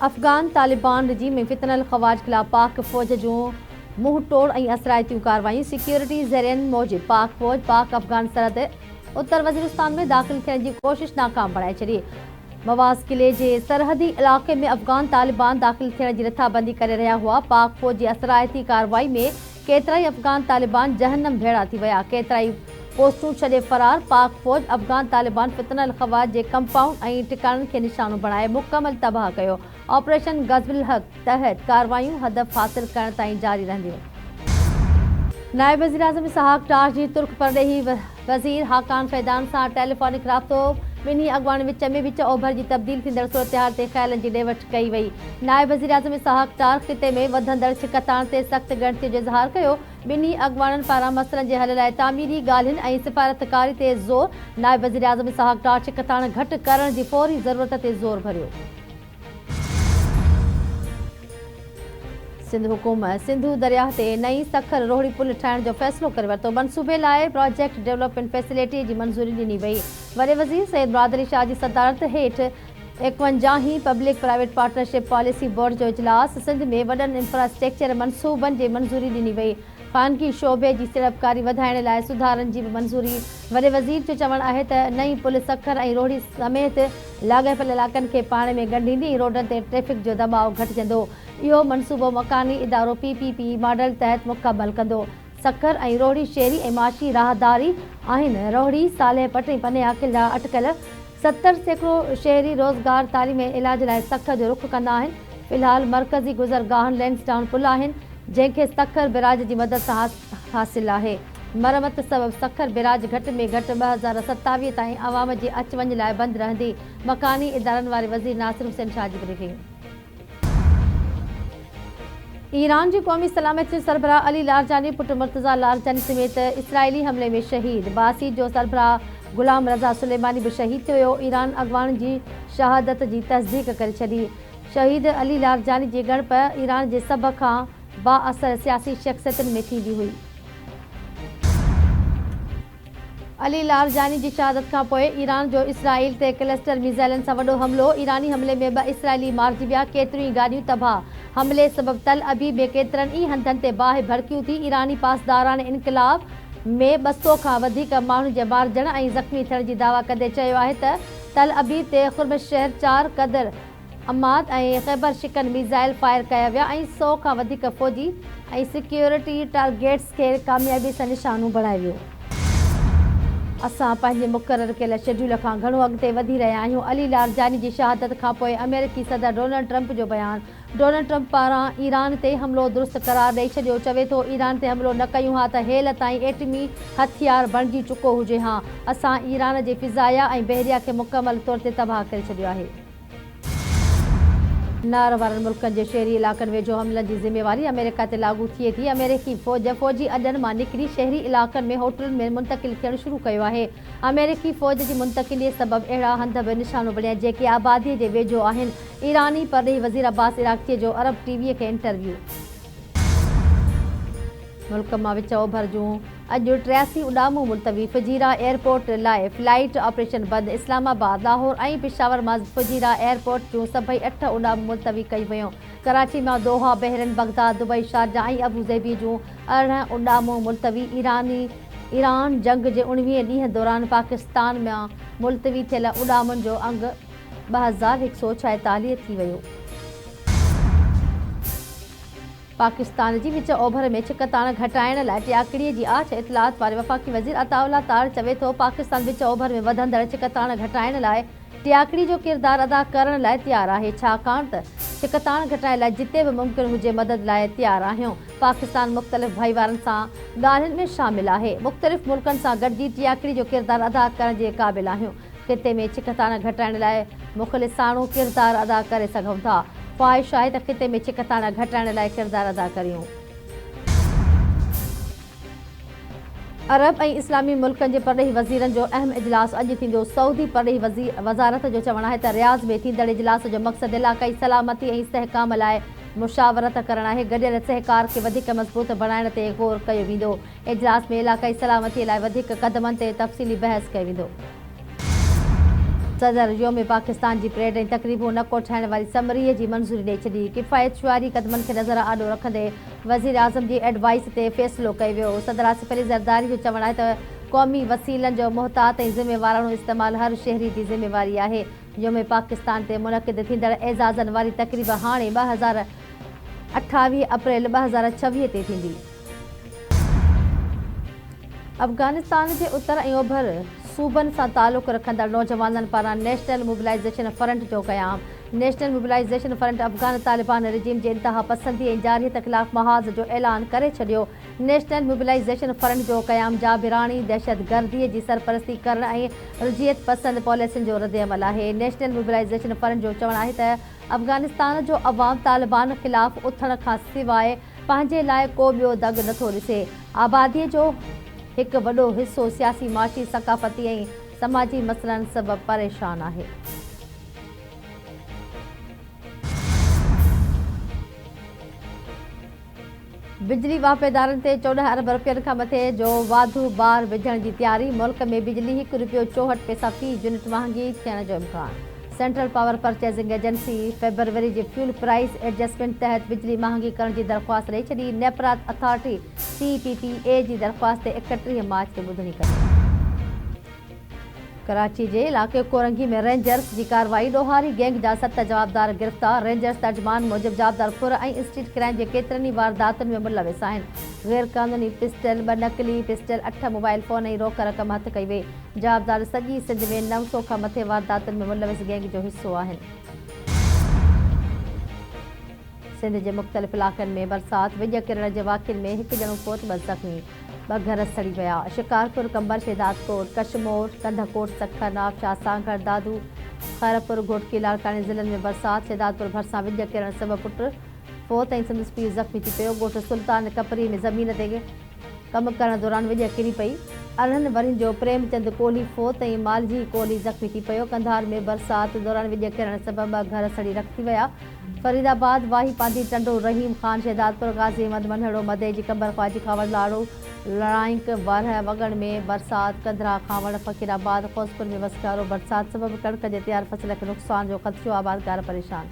Afghan Taliban regime में फितनल ख़वाज ख़िलाफ़ पाक फ़ौज जूं मुंह तोड़ ऐं असराइतियूं कार्रवायूं। सिक्योरिटी ज़रियनि मूजिबि पाक फ़ौज पाक अफ़गान सरहद उत्तर वज़ीरिस्तान में दाख़िल थियण जी कोशिश नाकाम बणाए छॾी। मवाज़ किले जे सरहदी इलाक़े में अफ़गान तालिबान दाख़िल थियण जी रिथाबंदी करे रहिया हुआ। पाक फ़ौज जी असराइती कार्रवाई में केतिराई अफ़गान तालिबान जहन्नम भेड़ा थी विया, केतिराई पोस्टूं छॾे फ़रार। पाक फ़ौज अफ़गान तालिबान फितनल ख़वाज जे कंपाउंड ऐं टिकाणनि खे निशानो बणाए मुकमल तबाह कयो। ऑपरेशन गज़बुल हक़ तहत कार्रवायूं हदफ़ हासिल करण ताईं जारी रहंदियूं। नायब वज़ीर आज़म इसहाक़ डार जी तुर्क परॾेही वज़ीर हाकान फैदान सां टेलीफोनिक राब्तो। ॿिन्ही अॻवाननि विच ओभर जी तब्दील थींदड़ सूरतहाल ते ख़्यालनि जी ॾे वठि कई वई। नायब वज़ीर आज़म इसहाक़ डार ख़िते में वधंदड़ छिकताण ते सख़्त ॻणितीअ जो इज़हार कयो। ॿिन्ही अॻवाननि पारां मसइलनि जे हल लाइ तामीरी ॻाल्हियुनि ऐं सिफ़ारतकारी ते ज़ोर। नायब वज़ीर आज़म इसहाक़ डार छिकताण घटि करण जी फ़ौरी ज़रूरत ते ज़ोर भरियो। सिंध हुकूमत सिंधु दरियाह ते नई सखर रोहड़ी पुल ठाहिण जो फ़ैसिलो करे वरितो। मनसूबे लाइ प्रोजेक्ट डेवलपमेंट फैसिलिटी जी मंज़ूरी ॾिनी वई। वॾे वज़ीर सैयद मुराद अली शाह जी सदारत हेठि 51 public private partnership policy board जो इजलास। सिंध में वॾनि इंफ्रास्ट्रक्चर मंसूबनि जे मंज़ूरी ॾिनी वई। ख़ानगी शोबे जी सीड़पकारी वधाइण लाइ सुधारनि जी बि मंज़ूरी। वॾे वज़ीर जो चवणु आहे त नई पुल सखर ऐं रोहड़ी समेत लाॻापियल इलाइक़नि खे पाणे में ॻंढींदी ऐं रोडनि ते ट्रैफ़िक जो दॿाउ घटिजंदो। इहो मनसूबो मकानी इदारो PPP मॉडल तहत मुकमल कंदो। सखर ऐं रोहड़ी शहरी ऐं माशी राहदारी आहिनि। रोहड़ी सालेह पटरी पनिया क़िला अटकल 70% शहरी रोज़गार तालीम ऐं इलाज लाइ सखर जो रुख़ कंदा आहिनि। फ़िलहाल मरकज़ी गुज़रगाहनि लैंसडाउन पुल आहिनि, जंहिंखे सखर बिराज जी मदद सां हासिल आहे। मरमत सबबि सखर बिराज घटि में घटि 2027 ताईं अवाम जे अच वञ लाइ बंदि रहंदी। मकानी इदारनि वारे वज़ीर नासिर हुसैन शाह जी ब्रीफिंग। ईरान जी क़ौमी सलामती सरबराह अली लारजानी पुट मुर्तज़ा लारजानी समेत इसराइली हमले में शहीद। बासी जो सरबराह गुलाम रज़ा सुलेमानी बि शहीद थियो वियो। ईरान अॻवान जी शहादत जी तस्दीक करे छॾी। शहीद अली लारजानी जी ॻणप ईरान जे सभ खां बाअसर सियासी शख़्सियतुनि में थींदी हुई। अली लारजानी जी शहादत खां पोइ ईरान जो इसराइल ते क्लस्टर मिज़ाइलनि सां वॾो हमलो। ईरानी हमले में 2 इसराइली मारिजी विया, केतिरियूं गाॾियूं तबाह। हमले सबबि तल अबीब में केतिरनि ई हंधनि ते बाहि भड़कियूं थी। ईरानी पासदारान इनक़लाब में 200 खां वधीक माण्हुनि जे मारिजण ऐं ज़ख़्मी थियण जी दावा कंदे चयो आहे त तल अबीब ते खुर्मश शहर 4 क़दर अमाद ऐं ख़ैबर शिकन मिज़ाइल फायर कया विया ऐं 100 खां वधीक फ़ौजी ऐं सिक्योरिटी टारगेट्स खे कामयाबी सां निशानो बणाए वियो। असां पंहिंजे मुक़ररु कयल शेड्यूल खां घणो अॻिते वधी रहिया आहियूं। अली लारजानी जी शहादत खां पोइ अमेरिकी सदर डोनाल्ड ट्रंप जो बयानु। डोनाल्ड ट्रंप पारां ईरान ते हमलो दुरुस्त करार ॾेई छॾियो। चवे थो ईरान ते हमलो न कयूं हा त हेल ताईं एटमी हथियार बणिजी चुको हुजे हा। असां ईरान जे फ़िज़ाया ऐं बहरिया खे मुकमल तौर ते तबाह करे छॾियो आहे। नार वारनि मुल्कनि जे शहरी इलाइक़नि वेझो हमलनि जी ज़िमेवारी अमेरिका ते लागू थिए थी। अमेरिकी फ़ौजी अॾनि मां निकिरी शहरी इलाइक़नि में होटलुनि में मुंतक़िल थियणु शुरू कयो आहे। अमेरिकी फ़ौज जी मुंतक़िलीअ सबबि अहिड़ा हंध बि निशानो बणिया जेके आबादीअ जे वेझो आहिनि। ईरानी परॾेही वज़ीर अब्बास इराक़चीअ जो अरब टीवीअ खे इंटरव्यू। मुल्क मां विच ओभर जूं अॼु 83 उॾामूं मुलतवी। फुजीरा एयरपोर्ट लाइ फ्लाइट ऑपरेशन बंदि। इस्लामाबाद, लाहौर ऐं पिशावर मां फुजीरा एयरपोर्ट जूं सभई 8 उॾामूं मुलतवी कई वयूं। कराची मां दोहा, बहरीन, बगदाद, दुबई, शारजा ऐं अबूज़ेबी जूं 18 उॾामूं मुलतवी। ईरान जंग जे 19 ॾींहं दौरान पाकिस्तान मां मुलतवी थियल उॾामुनि जो अंगु 2146 थी वियो। पाकिस्तान जी विच ओभर में छिकताण घटाइण लाइ टियाकड़ीअ जी आछ। इतलात वारे वफ़ाक़ी वज़ीर अताउल्ला तार चवे थो पाकिस्तान विच ओभर में वधंदड़ छिकताण घटाइण लाइ टियाकड़ी जो किरदारु अदा करण लाइ तयारु आहे, छाकाणि त छिकताण घटाइण लाइ जिते बि मुमकिन हुजे मदद लाइ तयारु आहियूं। पाकिस्तान मुख़्तलिफ़ भाईवारनि सां ॻाल्हियुनि में शामिल आहे। मुख़्तलिफ़ मुल्कनि सां गॾिजी टियाकड़ी जो किरदारु अदा करण जे क़ाबिल आहियूं। ख़िते में छिकताण घटाइण लाइ मुख़लिसाणो किरदारु अदा करे सघूं था। ख़्वाहिश आहे त ख़िते में छिकताण घटाइण लाइ किरदारु अदा करियूं। अरब ऐं इस्लामी मुल्कनि जे परॾेही वज़ीरनि जो अहम इजलास अॼु थींदो। सऊदी परॾेही वज़ारत जो चवणु आहे त रियाज़ में थींदड़ इजलास जो मक़सदु इलाक़ाई सलामती ऐं इस्तेहकाम लाइ मुशावरत करणु आहे। गॾियल सहकार खे वधीक मज़बूत बणाइण ते ग़ौर कयो वेंदो। इजलास में इलाक़ाई सलामतीअ लाइ वधीक क़दमनि ते तफ़सीली बहस कयो वेंदो। सदर योम पाकिस्तान की परेड तकरीब नको ठाहिण वारी समरीअ की मंज़ूरी ॾेई छॾी। किफ़ायत शुआरी क़दमनि खे नज़र आॾो रखंदे वज़ीर आज़म की एडवाइस ते फ़ैसिलो कयो वियो। सदर आसिफ अली ज़रदारी जो चवणु आहे त क़ौमी वसीलनि जो मुहतात ऐं ज़िम्मेवाराणो इस्तेमालु हर शहरी की ज़िम्मेवारी आहे। योम पाकिस्तान ते मुनक़िद थींदड़ एज़ाज़नि वारी तकरीब हाणे 28 अप्रैल 2026 ते थींदी। अफ़गानिस्तान के उत्तर ऐं ओभर सूबनि सां तालुक़ रखंदड़ नौजवाननि पारां नेशनल मोबिलाइज़ेशन फ्रंट जो क़याम। National mobilisation front Afghan Taliban regime जे इंतहा पसंदी ऐं जारियत ख़िलाफ़ महाज़ जो ऐलान करे छॾियो। नेशनल मोबिलाइज़ेशन फ्रंट जो क़याम जाबिरानी दहशतगर्दीअ जी सरपरस्ती करण ऐं रुजियत पसंद पॉलिसियुनि जो रद्दअमल आहे। नेशनल मोबिलाइज़ेशन फ्रंट जो चवणु आहे त अफ़गानिस्तान जो अवाम तालिबान ख़िलाफ़ उथण खां सवाइ पंहिंजे लाइ को ॿियो दग नथो ॾिसे। आबादीअ जो हिकु वॾो हिसो सियासी, माशी, सक़ाफ़ती ऐं समाजी मसइलनि सबबि परेशान आहे। बिजली वापेदारनि ते 14 अरब रुपयनि खां मथे जो वाधू बार विझण जी तयारी। मुल्क में बिजली ₹1.64 फ़ी यूनिट महांगी थियण जो इम्कान। सेंट्रल पावर परचेज़िंग एजेंसी फ़रवरी जे फ्यूल प्राइस एडजस्टमेंट तहत बिजली महांगी करण जी दरख़्वास्त ॾेई छॾी। नेपरात अथॉरिटी CPPA जी दरख़्वास्त ते 31 मार्च ते ॿुधणी कंदी। कराची जे इलाक़े कोरंगी में रेंजर्स की कार्रवाई। ॾोहारी गैंग जा 7 जवाबदार गिरफ़्तार। रेंजर्स तर्जमान मूजिब जवाबदार खुर ऐं स्ट्रीट क्राइम जे केतिरनि वारदातुनि में मुलविस आहिनि। गैर क़ानूनी पिस्टल, 2 नकली पिस्टल, 8 मोबाइल फ़ोन ऐं रोक रक़म हथ कई वई। जवाबदार सॼी सिंध में 900 खां मथे वारदातुनि में मुलविस गैंग जो हिसो आहिनि। सिंध जे मुख़्तलिफ़ इलाक़नि में बरसात। विॼ किरण जे वाक़िअनि में 1 ॼणो फौत, 2 ज़ख़्मी। 2 घर सड़ी विया। शिकारपुर, कंबर, शहदादकोट, कशमोर, कंधकोट, सखर, नावशाह, सांगड़, दादू, खैरपुर, घोटकी, लाड़कानी ज़िलनि में बरसात। शहदादपुर भरिसां विॼ किरण सबबि पुट फौत ऐं संदसि पीउ ज़ख़्मी थी पियो। ॻोठ सुल्तान कपरी में ज़मीन ते कमु करण दौरान विॼ किरी पई। 18 वरनि जो प्रेमचंद कोहली फौत ऐं मालजी कोहली ज़ख़्मी थी पियो। कंधार में बरसात दौरान विॼ किरण सबबि 2 घर सड़ी रख थी विया। फरीदाबाद, वाही पांधी, टंडो, रहीम ख़ान, शहदादपुर, गाज़ी अहमद, मनहड़ो, मदेजी, कंबर, ख्वाजी खावड़, लाड़ो, लड़ाइक, वारह, वगण में बरसात। कंधरा, खावड़, फ़कीराबाद, ख़ौसपुर में वसकारो। बरसात सबबि कणिक जे तैयार फसल खे नुक़सान जो ख़दशो। आबादकार परेशान।